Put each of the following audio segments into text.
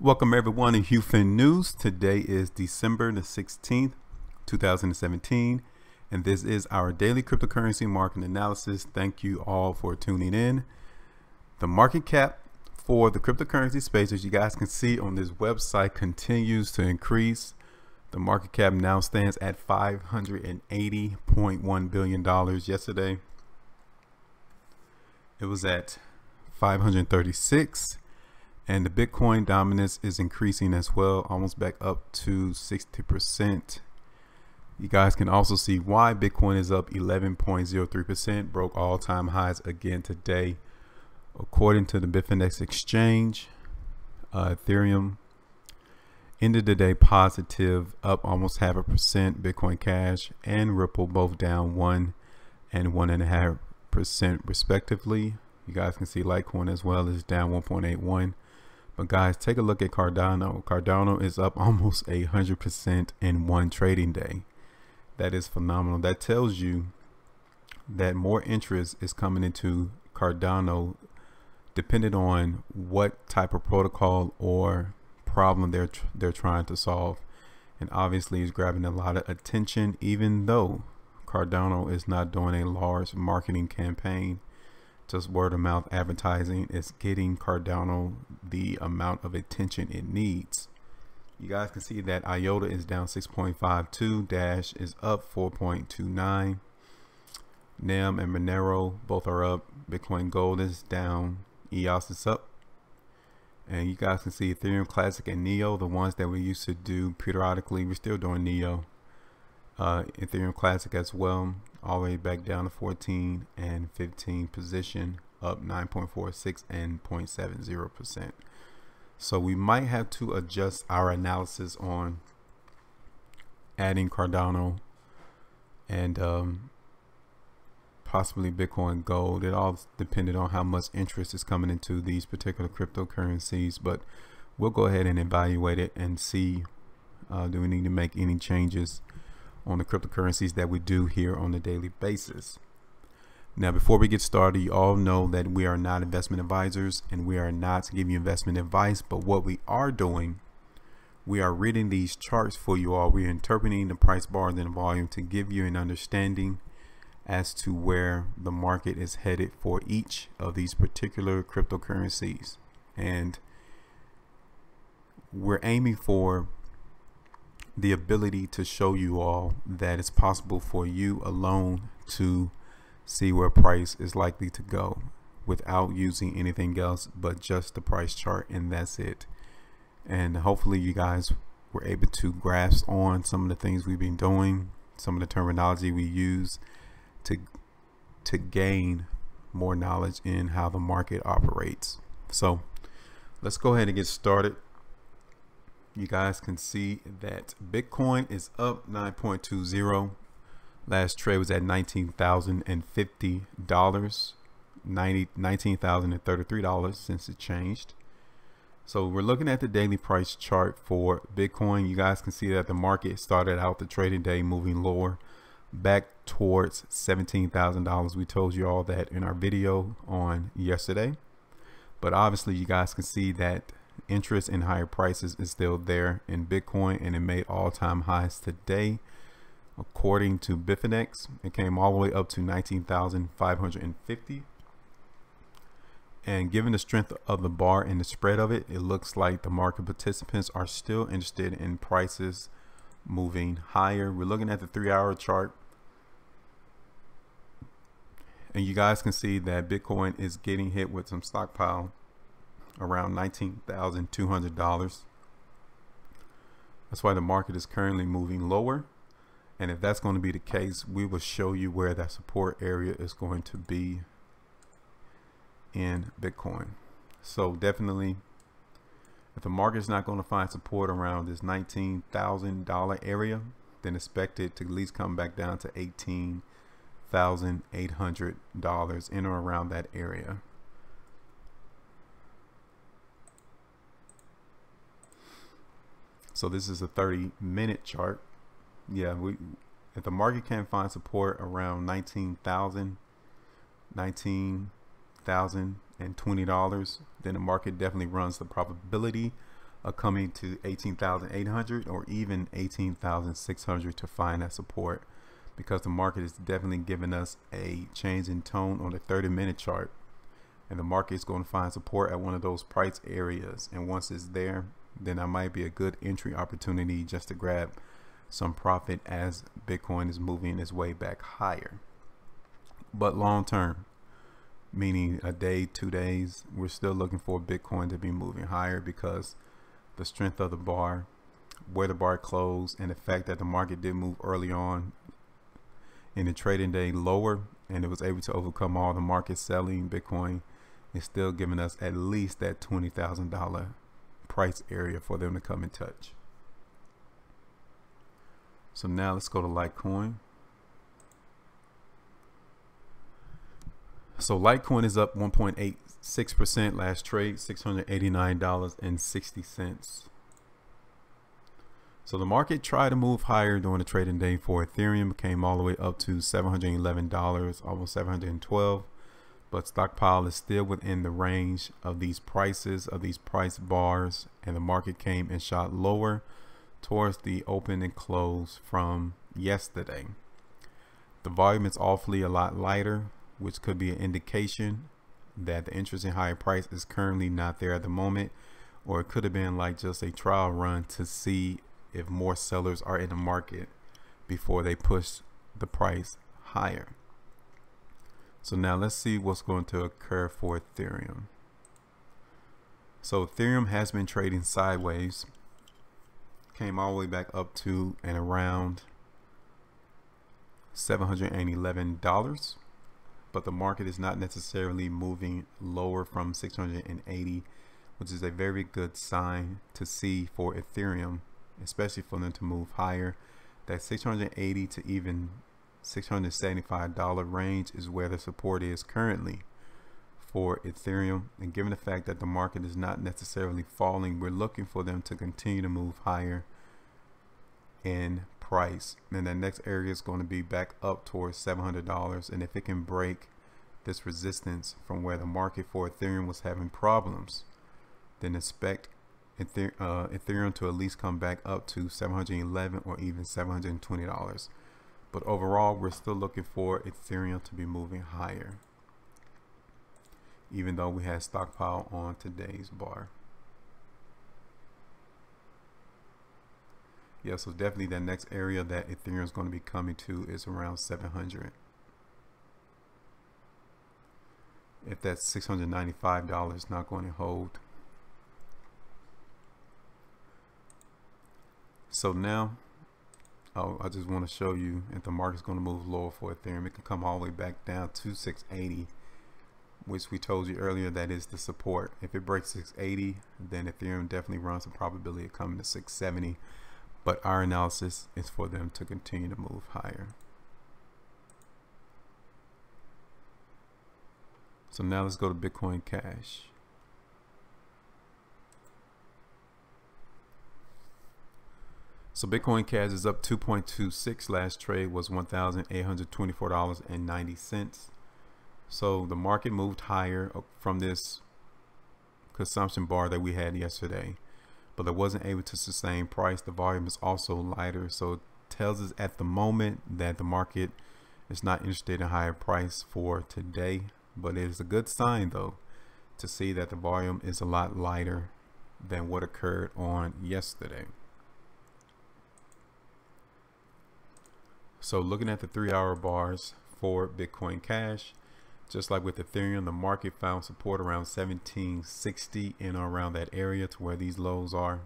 Welcome everyone to HueFin News. Today is December the 16th, 2017, and this is our daily cryptocurrency market analysis. Thank you all for tuning in. The market cap for the cryptocurrency space, as you guys can see on this website, continues to increase. The market cap now stands at $580.1 billion. Yesterday, it was at 536. And the Bitcoin dominance is increasing as well, almost back up to 60%. You guys can also see why Bitcoin is up 11.03%, broke all-time highs again today. According to the Bitfinex exchange, Ethereum ended the day positive, up almost 0.5%. Bitcoin Cash and Ripple both down 1 and 1.5% respectively. You guys can see Litecoin as well is down 1.81. But guys, take a look at Cardano. Cardano is up almost 100% in one trading day. That is phenomenal. That tells you that more interest is coming into Cardano, depending on what type of protocol or problem they're trying to solve. And obviously, it's grabbing a lot of attention, even though Cardano is not doing a large marketing campaign. Just word of mouth advertising is getting Cardano the amount of attention it needs. You guys can see that IOTA is down 6.52, Dash is up 4.29, NEM and Monero both are up. Bitcoin Gold is down, EOS is up, and you guys can see Ethereum Classic and Neo, the ones that we used to do periodically. We're still doing Neo, Ethereum Classic as well, all the way back down to 14 and 15 position, up 9.46 and 0.70%. So we might have to adjust our analysis on adding Cardano and possibly Bitcoin Gold. It all depended on how much interest is coming into these particular cryptocurrencies, but we'll go ahead and evaluate it and see do we need to make any changes on the cryptocurrencies that we do here on a daily basis. Now, before we get started, you all know that we are not investment advisors and we are not giving you investment advice, but what we are doing, we are reading these charts for you all. We're interpreting the price bars and volume to give you an understanding as to where the market is headed for each of these particular cryptocurrencies. And we're aiming for the ability to show you all that it's possible for you alone to see where price is likely to go without using anything else but just the price chart, and that's it. And hopefully you guys were able to grasp on some of the things we've been doing, some of the terminology we use to gain more knowledge in how the market operates. So let's go ahead and get started. You guys can see that Bitcoin is up 9.20. Last trade was at $19,050, $19,033 since it changed. So we're looking at the daily price chart for Bitcoin. You guys can see that the market started out the trading day moving lower, back towards $17,000. We told you all that in our video on yesterday. But obviously you guys can see that interest in higher prices is still there in Bitcoin, and it made all-time highs today. According to Bitfinex, it came all the way up to 19,550. And given the strength of the bar and the spread of it, it looks like the market participants are still interested in prices moving higher. We're looking at the 3-hour chart, and you guys can see that Bitcoin is getting hit with some stockpile around $19,200. That's why the market is currently moving lower. And if that's going to be the case, we will show you where that support area is going to be in Bitcoin. So definitely, if the market is not going to find support around this $19,000 area, then expect it to at least come back down to $18,800 in or around that area. So this is a 30-minute chart. Yeah, if the market can't find support around $19,020, then the market definitely runs the probability coming to 18,800 or even 18,600 to find that support, because the market is definitely giving us a change in tone on the 30-minute chart, and the market is going to find support at one of those price areas, and once it's there, then that might be a good entry opportunity just to grab some profit as Bitcoin is moving its way back higher. But long term, meaning a day, 2 days, we're still looking for Bitcoin to be moving higher, because the strength of the bar, where the bar closed, and the fact that the market did move early on in the trading day lower, and it was able to overcome all the market selling, Bitcoin is still giving us at least that $20,000 price area for them to come and touch. So now let's go to Litecoin. So Litecoin is up 1.86% last trade, $689.60. So the market tried to move higher during the trading day for Ethereum, came all the way up to $711, almost $712. But stockpile is still within the range of these prices, of these price bars, and the market came and shot lower towards the open and close from yesterday. The volume is awfully a lot lighter, which could be an indication that the interest in higher price is currently not there at the moment, or it could have been like just a trial run to see if more sellers are in the market before they push the price higher. So now let's see what's going to occur for Ethereum. So Ethereum has been trading sideways, came all the way back up to and around $711, but the market is not necessarily moving lower from 680, which is a very good sign to see for Ethereum, especially for them to move higher. That 680 to even $675 range is where the support is currently for Ethereum, and given the fact that the market is not necessarily falling, we're looking for them to continue to move higher in price, and the next area is going to be back up towards $700, and if it can break this resistance from where the market for Ethereum was having problems, then expect Ethereum to at least come back up to $711 or even $720. But overall, we're still looking for Ethereum to be moving higher, even though we had stockpile on today's bar. Yeah, so definitely that next area that Ethereum is going to be coming to is around 700. If that $695 is not going to hold. So now, I just want to show you if the market's going to move lower for Ethereum. It can come all the way back down to 680, which we told you earlier that is the support. If it breaks 680, then Ethereum definitely runs the probability of coming to 670. But our analysis is for them to continue to move higher. So now let's go to Bitcoin Cash. So Bitcoin Cash is up 2.26. Last trade was $1,824.90. So the market moved higher from this consumption bar that we had yesterday, but it wasn't able to sustain price. The volume is also lighter, so it tells us at the moment that the market is not interested in higher price for today, but it is a good sign though to see that the volume is a lot lighter than what occurred on yesterday. So looking at the 3-hour bars for Bitcoin Cash, just like with Ethereum, the market found support around 1760 in or around that area to where these lows are.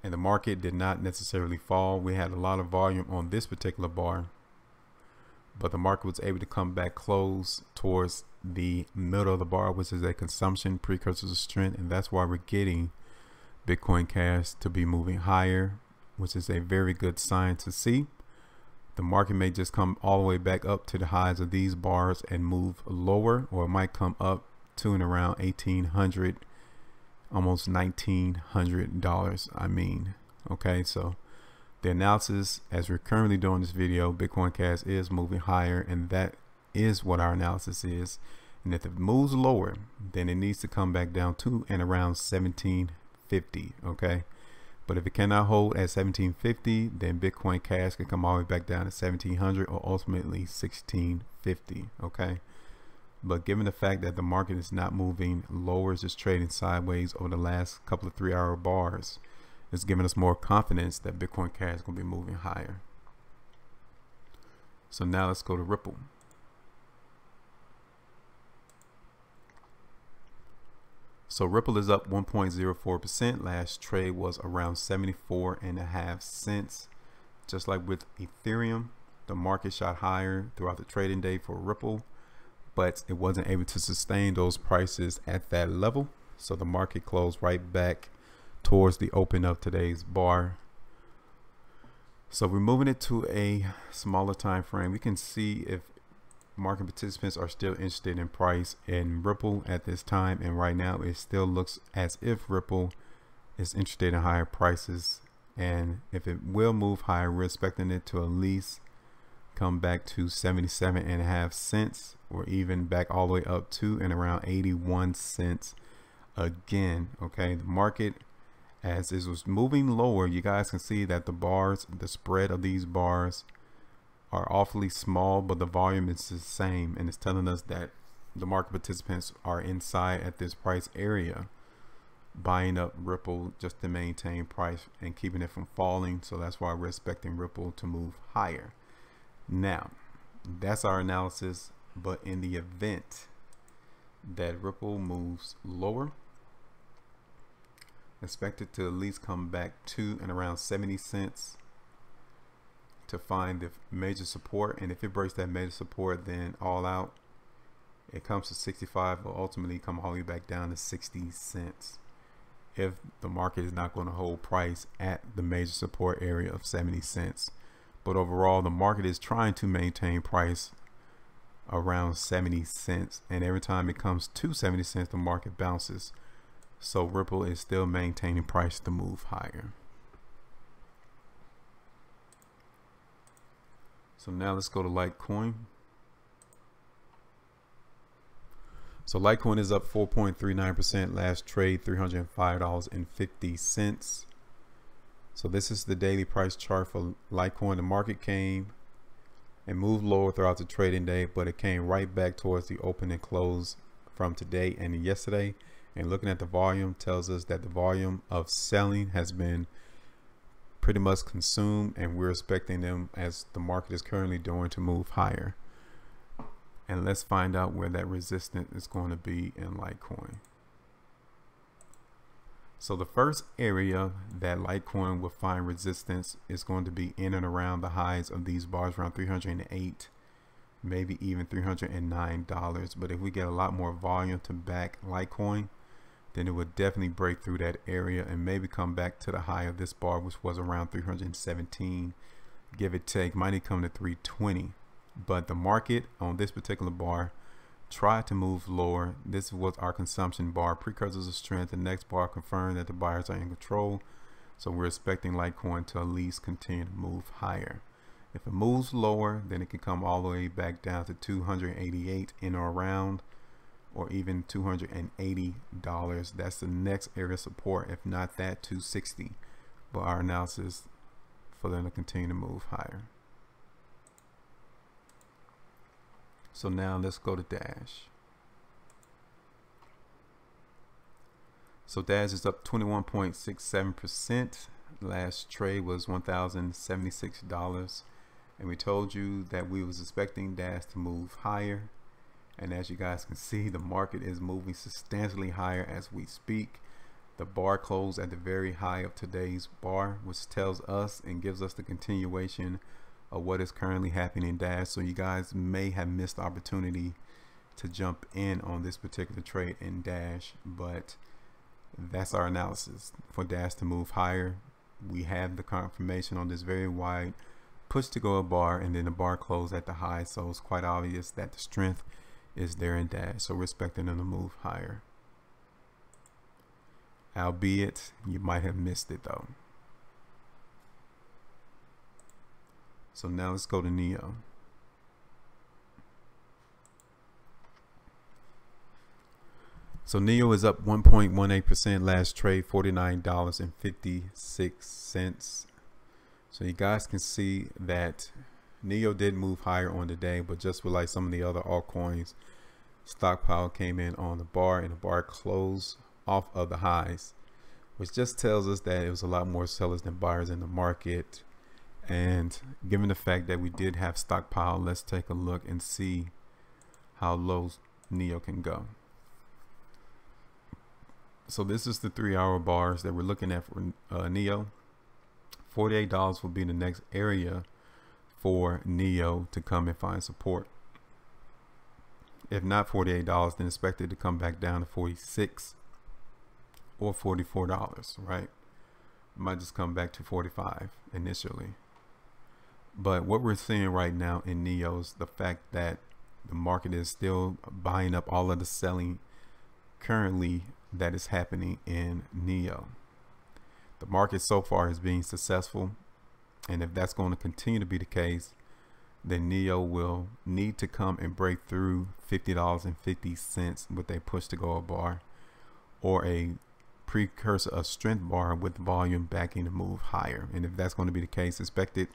And the market did not necessarily fall. We had a lot of volume on this particular bar, but the market was able to come back close towards the middle of the bar, which is a consumption precursor to strength. And that's why we're getting Bitcoin Cash to be moving higher, which is a very good sign to see. The market may just come all the way back up to the highs of these bars and move lower, or it might come up to and around $1,800, almost $1,900. I mean, okay, so the analysis as we're currently doing this video, Bitcoin Cash is moving higher, and that is what our analysis is. And if it moves lower, then it needs to come back down to and around 1750 1750. Okay, but if it cannot hold at 1750, then Bitcoin Cash can come all the way back down to 1700 or ultimately 1650. Okay, but given the fact that the market is not moving lower, it's just trading sideways over the last couple of 3-hour bars, it's giving us more confidence that Bitcoin Cash is going to be moving higher. So now let's go to Ripple. So Ripple is up 1.04%. Last trade was around 74.5 cents. Just like with Ethereum, the market shot higher throughout the trading day for Ripple, but it wasn't able to sustain those prices at that level. So the market closed right back towards the open of today's bar. So we're moving it to a smaller time frame. We can see if market participants are still interested in price in Ripple at this time, and right now it still looks as if Ripple is interested in higher prices, and if it will move higher, we're expecting it to at least come back to 77.5 cents, or even back all the way up to and around 81 cents again. Okay, the market, as it was moving lower, you guys can see that the bars, the spread of these bars are awfully small, but the volume is the same, and it's telling us that the market participants are inside at this price area, buying up Ripple just to maintain price and keeping it from falling. So that's why we're expecting Ripple to move higher. Now, that's our analysis, but in the event that Ripple moves lower, expect it to at least come back to and around 70 cents to find the major support, and if it breaks that major support, then all out it comes to 65, will ultimately come all the way back down to 60 cents if the market is not going to hold price at the major support area of 70 cents. But overall, the market is trying to maintain price around 70 cents, and every time it comes to 70 cents, the market bounces. So Ripple is still maintaining price to move higher. So now let's go to Litecoin. So Litecoin is up 4.39%. Last trade $305.50. So this is the daily price chart for Litecoin. The market came and moved lower throughout the trading day, but it came right back towards the open and close from today and yesterday. And looking at the volume tells us that the volume of selling has been pretty much consumed, and we're expecting them, as the market is currently doing, to move higher. And let's find out where that resistance is going to be in Litecoin. So the first area that Litecoin will find resistance is going to be in and around the highs of these bars, around 308, maybe even $309. But if we get a lot more volume to back Litecoin, then it would definitely break through that area and maybe come back to the high of this bar, which was around 317, give or take. Might come to 320. But the market on this particular bar tried to move lower. This was our consumption bar, precursors of strength. The next bar confirmed that the buyers are in control, so we're expecting Litecoin to at least continue to move higher. If it moves lower, then it can come all the way back down to 288 in or around, or even $280. That's the next area of support. If not that, 260. But our analysis for them to continue to move higher. So now let's go to Dash. So Dash is up 21.67%. Last trade was $1,076, and we told you that we was expecting Dash to move higher. And as you guys can see, the market is moving substantially higher as we speak. The bar closed at the very high of today's bar, which tells us and gives us the continuation of what is currently happening in Dash. So you guys may have missed the opportunity to jump in on this particular trade in Dash, but that's our analysis for Dash to move higher. We have the confirmation on this very wide push to go a bar, and then the bar closed at the high, so it's quite obvious that the strength is there in Dash, so we're expecting them to move higher. Albeit you might have missed it though. So now let's go to Neo. So NEO is up 1.18% last trade, $49.56. So you guys can see that NEO did move higher on the day, but just with like some of the other altcoins, stockpile came in on the bar and the bar closed off of the highs, which just tells us that it was a lot more sellers than buyers in the market. And given the fact that we did have stockpile, let's take a look and see how low NEO can go. So this is the 3-hour bars that we're looking at for NEO. $48 will be the next area for NEO to come and find support. If not $48, then expect it to come back down to 46 or $44, right? It might just come back to 45 initially. But what we're seeing right now in NEO is the fact that the market is still buying up all of the selling currently that is happening in NEO. The market so far is being successful, and if that's going to continue to be the case, then NEO will need to come and break through $50.50 with a push to go bar or a precursor of strength bar with volume backing to move higher. And if that's going to be the case, expect it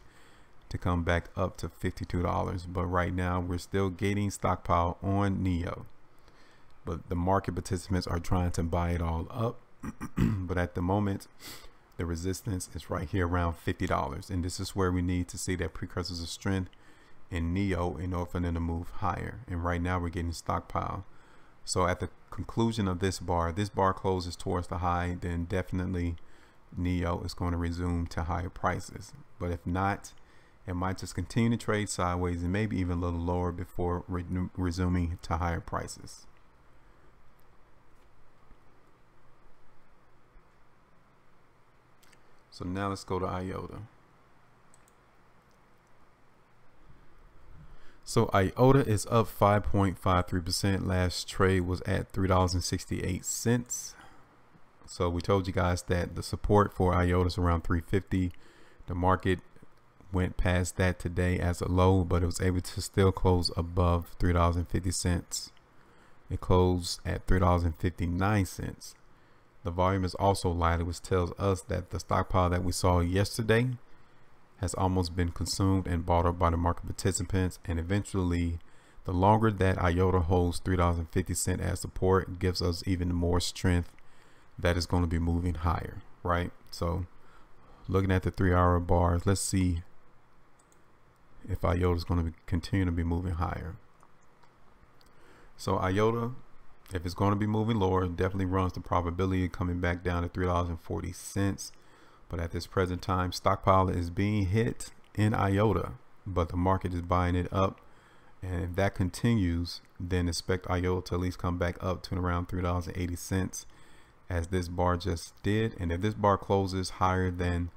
to come back up to $52. But right now we're still gating stockpile on NEO, but the market participants are trying to buy it all up. But at the moment, the resistance is right here around $50, and this is where we need to see that precursors of strength in NEO in order for them to move higher. And right now we're getting stockpile. So at the conclusion of this bar closes towards the high, then definitely NEO is going to resume to higher prices. But if not, it might just continue to trade sideways and maybe even a little lower before resuming to higher prices. So now let's go to IOTA. So IOTA is up 5.53%. Last trade was at $3.68. So we told you guys that the support for IOTA is around 350. The market went past that today as a low, but it was able to still close above $3.50. It closed at $3.59. The volume is also lighter, which tells us that the stockpile that we saw yesterday has almost been consumed and bought up by the market participants. And eventually, the longer that IOTA holds $3.50 as support, gives us even more strength that is going to be moving higher, right? So looking at the 3-hour bars, let's see if IOTA is going to continue to be moving higher. So IOTA, if it's going to be moving lower, definitely runs the probability of coming back down to $3.40. But at this present time, stockpile is being hit in IOTA, but the market is buying it up. And if that continues, then expect IOTA to at least come back up to around $3.80 as this bar just did. And if this bar closes higher than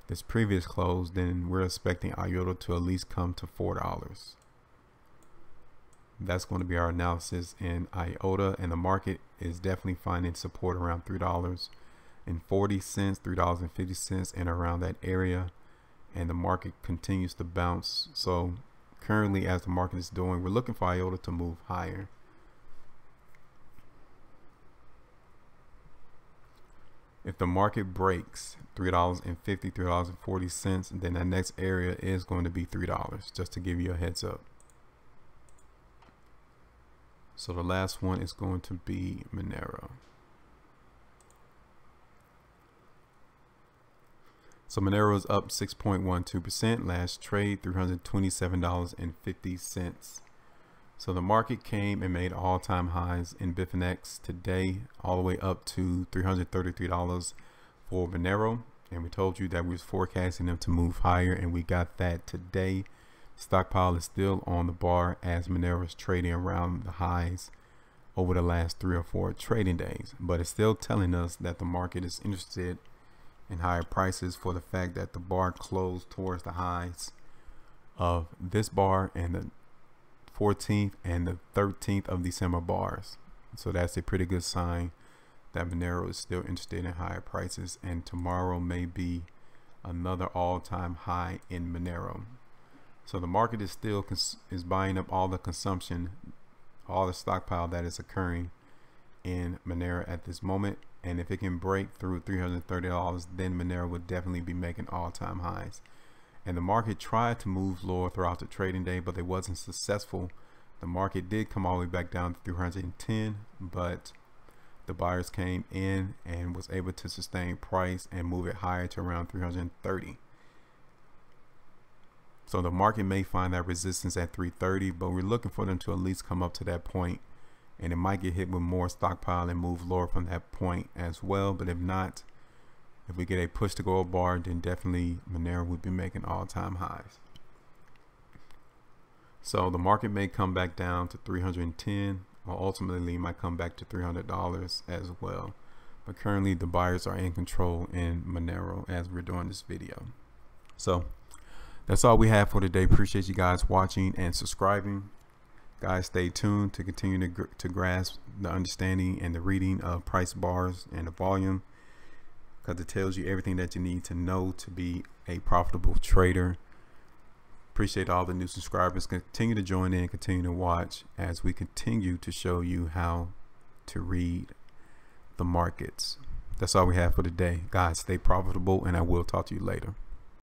this previous close, then we're expecting IOTA to at least come to $4. That's going to be our analysis in IOTA, and the market is definitely finding support around $3.40, $3.50, and around that area. And the market continues to bounce. So currently, as the market is doing, we're looking for IOTA to move higher. If the market breaks $3.50, $3.40, then the next area is going to be $3, just to give you a heads up. So the last one is going to be Monero. So Monero is up 6.12%. Last trade, $327.50. So the market came and made all-time highs in Bitfinex today, all the way up to $333 for Monero. And we told you that we was forecasting them to move higher, and we got that today. Stockpile is still on the bar as Monero is trading around the highs over the last 3 or 4 trading days, but it's still telling us that the market is interested in higher prices for the fact that the bar closed towards the highs of this bar and the 14th and the 13th of December bars. So that's a pretty good sign that Monero is still interested in higher prices, and tomorrow may be another all-time high in Monero. So the market is still buying up all the consumption, all the stockpile that is occurring in Monero at this moment, and if it can break through $330, then Monero would definitely be making all-time highs. And the market tried to move lower throughout the trading day, but it wasn't successful. The market did come all the way back down to 310, but the buyers came in and was able to sustain price and move it higher to around 330. So the market may find that resistance at 330, but we're looking for them to at least come up to that point, and it might get hit with more stockpile and move lower from that point as well. But if not, if we get a push to go bar, then definitely Monero would be making all-time highs. So the market may come back down to 310, or ultimately might come back to $300 as well. But currently the buyers are in control in Monero as we're doing this video. So that's all we have for today. Appreciate you guys watching and subscribing. Guys, stay tuned to continue to grasp the understanding and the reading of price bars and the volume, because it tells you everything that you need to know to be a profitable trader. Appreciate all the new subscribers. Continue to join in, continue to watch as we continue to show you how to read the markets. That's all we have for today. Guys, stay profitable, and I will talk to you later.